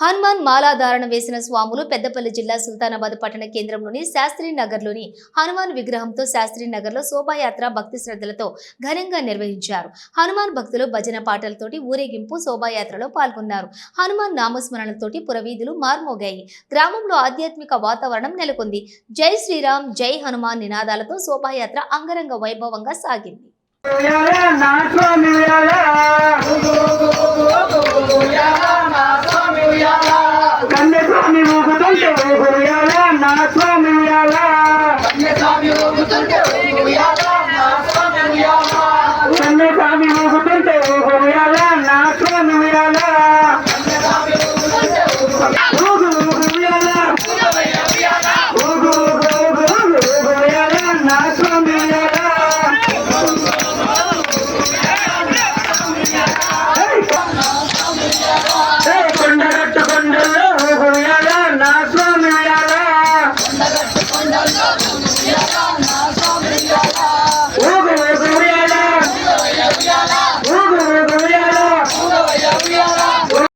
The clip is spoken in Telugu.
హనుమాన్ మాలాధారణ వేసిన స్వాములు పెద్దపల్లి జిల్లా సుల్తానాబాద్ పట్టణ కేంద్రంలోని శాస్త్రీనగర్లోని హనుమాన్ విగ్రహంతో శాస్త్రీనగర్లో శోభాయాత్ర భక్తి శ్రద్ధలతో ఘనంగా నిర్వహించారు. హనుమాన్ భక్తులు భజన పాటలతోటి ఊరేగింపు శోభాయాత్రలో పాల్గొన్నారు. హనుమాన్ నామస్మరణలతోటి పురవీధులు మార్మోగాయి. గ్రామంలో ఆధ్యాత్మిక వాతావరణం నెలకొంది. జై శ్రీరామ్, జై హనుమాన్ నినాదాలతో శోభాయాత్ర అంగరంగ వైభవంగా సాగింది. నా స్వామి